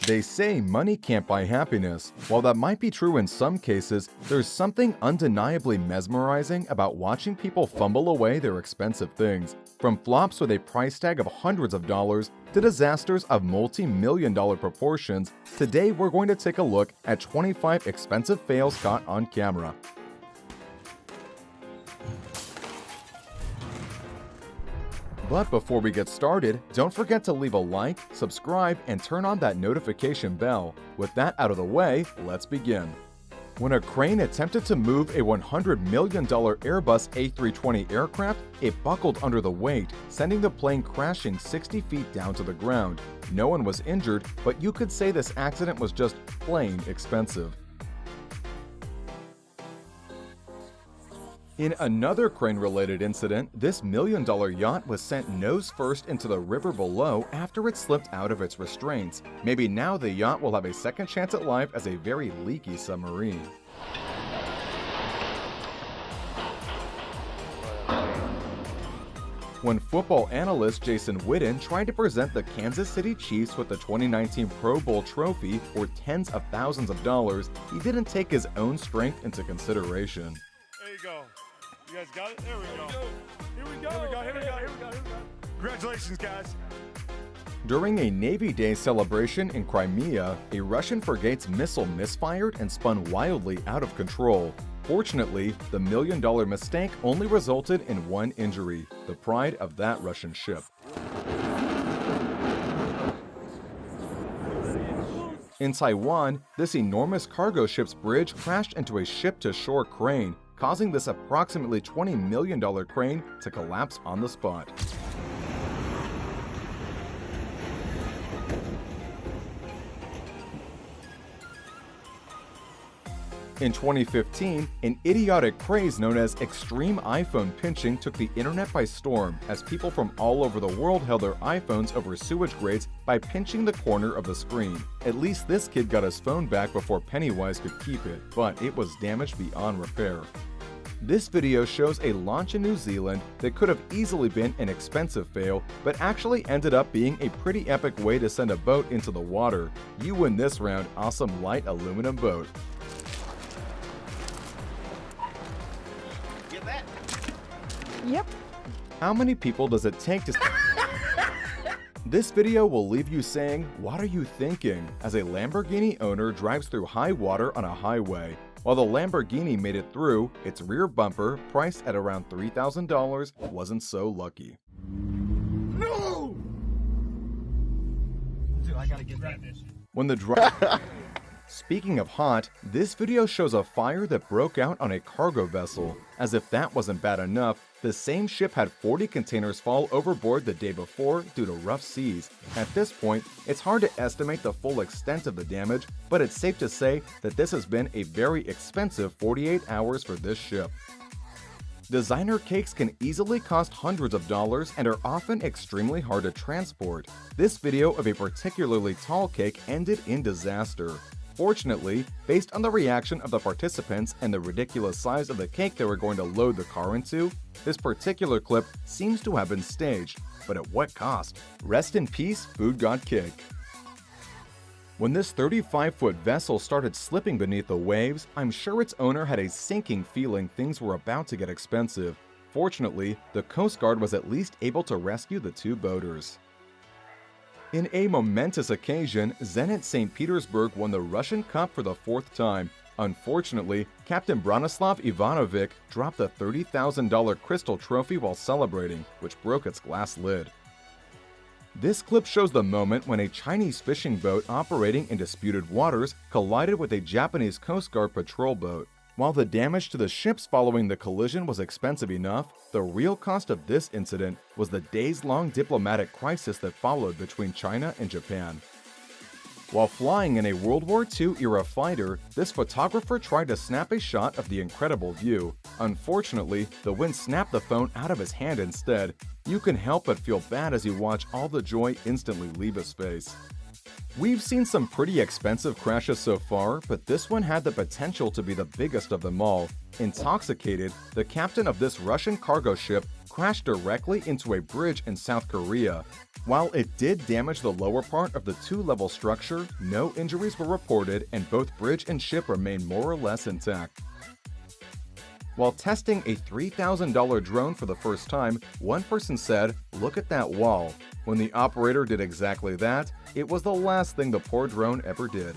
They say money can't buy happiness. While that might be true in some cases, there's something undeniably mesmerizing about watching people fumble away their expensive things. From flops with a price tag of hundreds of dollars to disasters of multi-million-dollar proportions, today we're going to take a look at 25 expensive fails caught on camera. But before we get started, don't forget to leave a like, subscribe, and turn on that notification bell. With that out of the way, let's begin. When a crane attempted to move a $100 million Airbus A320 aircraft, it buckled under the weight, sending the plane crashing 60 feet down to the ground. No one was injured, but you could say this accident was just plain expensive. In another crane-related incident, this million-dollar yacht was sent nose-first into the river below after it slipped out of its restraints. Maybe now the yacht will have a second chance at life as a very leaky submarine. When football analyst Jason Witten tried to present the Kansas City Chiefs with the 2019 Pro Bowl trophy for tens of thousands of dollars, he didn't take his own strength into consideration. There you go. You guys got it? There we go. Here we go. Here we go. Here we go. Here we go. Here we go. Congratulations, guys. During a Navy Day celebration in Crimea, a Russian frigate's missile misfired and spun wildly out of control. Fortunately, the million-dollar mistake only resulted in one injury, the pride of that Russian ship. In Taiwan, this enormous cargo ship's bridge crashed into a ship-to-shore crane, causing this approximately $20 million crane to collapse on the spot. In 2015, an idiotic craze known as extreme iPhone pinching took the internet by storm as people from all over the world held their iPhones over sewage grates by pinching the corner of the screen. At least this kid got his phone back before Pennywise could keep it, but it was damaged beyond repair. This video shows a launch in New Zealand that could have easily been an expensive fail, but actually ended up being a pretty epic way to send a boat into the water. You win this round, awesome light aluminum boat. Get that? Yep. How many people does it take to... This video will leave you saying, "What are you thinking?" as a Lamborghini owner drives through high water on a highway. While the Lamborghini made it through, its rear bumper, priced at around $3,000, wasn't so lucky. No! Dude, I gotta get that. When the Speaking of hot, this video shows a fire that broke out on a cargo vessel. As if that wasn't bad enough, the same ship had 40 containers fall overboard the day before due to rough seas. At this point, it's hard to estimate the full extent of the damage, but it's safe to say that this has been a very expensive 48 hours for this ship. Designer cakes can easily cost hundreds of dollars and are often extremely hard to transport. This video of a particularly tall cake ended in disaster. Fortunately, based on the reaction of the participants and the ridiculous size of the cake they were going to load the car into, this particular clip seems to have been staged, but at what cost? Rest in peace, Food God Cake. When this 35-foot vessel started slipping beneath the waves, I'm sure its owner had a sinking feeling things were about to get expensive. Fortunately, the Coast Guard was at least able to rescue the two boaters. In a momentous occasion, Zenit St. Petersburg won the Russian Cup for the fourth time. Unfortunately, Captain Branislav Ivanovic dropped the $30,000 crystal trophy while celebrating, which broke its glass lid. This clip shows the moment when a Chinese fishing boat operating in disputed waters collided with a Japanese Coast Guard patrol boat. While the damage to the ships following the collision was expensive enough, the real cost of this incident was the days-long diplomatic crisis that followed between China and Japan. While flying in a World War II-era fighter, this photographer tried to snap a shot of the incredible view. Unfortunately, the wind snapped the phone out of his hand instead. You can help but feel bad as you watch all the joy instantly leave his face. We've seen some pretty expensive crashes so far, but this one had the potential to be the biggest of them all. Intoxicated, the captain of this Russian cargo ship crashed directly into a bridge in South Korea. While it did damage the lower part of the two-level structure, no injuries were reported and both bridge and ship remain more or less intact. While testing a $3,000 drone for the first time, one person said, "Look at that wall." When the operator did exactly that, it was the last thing the poor drone ever did.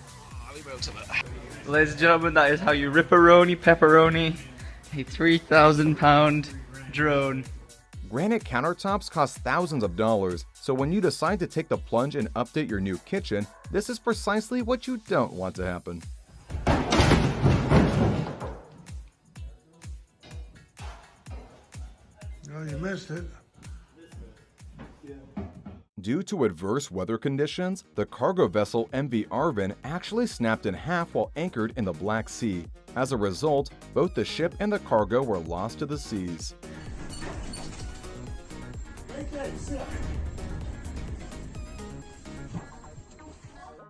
Ladies and gentlemen, that is how you ripperoni pepperoni a 3,000-pound drone. Granite countertops cost thousands of dollars, so when you decide to take the plunge and update your new kitchen, this is precisely what you don't want to happen. Oh, you missed it. Due to adverse weather conditions, the cargo vessel MV Arvin actually snapped in half while anchored in the Black Sea. As a result, both the ship and the cargo were lost to the seas.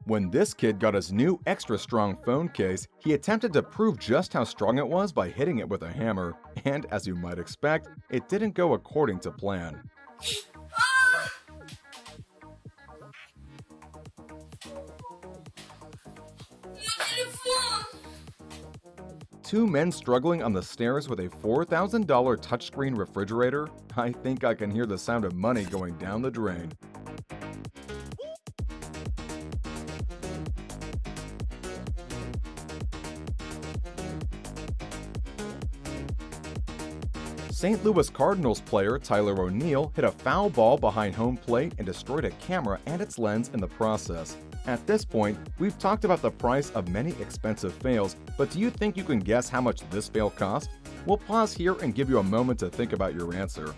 When this kid got his new extra strong phone case, he attempted to prove just how strong it was by hitting it with a hammer, and as you might expect, it didn't go according to plan. Two men struggling on the stairs with a $4,000 touchscreen refrigerator? I think I can hear the sound of money going down the drain. St. Louis Cardinals player Tyler O'Neill hit a foul ball behind home plate and destroyed a camera and its lens in the process. At this point, we've talked about the price of many expensive fails, but do you think you can guess how much this fail cost? We'll pause here and give you a moment to think about your answer.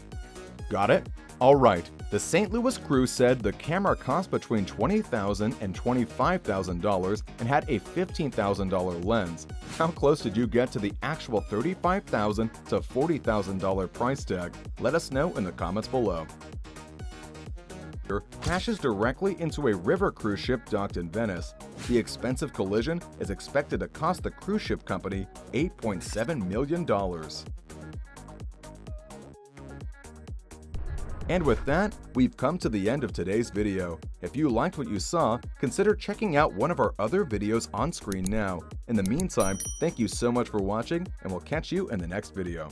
Got it? Alright, the St. Louis crew said the camera cost between $20,000 and $25,000 and had a $15,000 lens. How close did you get to the actual $35,000 to $40,000 price tag? Let us know in the comments below. Crashes directly into a river cruise ship docked in Venice. The expensive collision is expected to cost the cruise ship company $8.7 million. And with that, we've come to the end of today's video. If you liked what you saw, consider checking out one of our other videos on screen now. In the meantime, thank you so much for watching, and we'll catch you in the next video.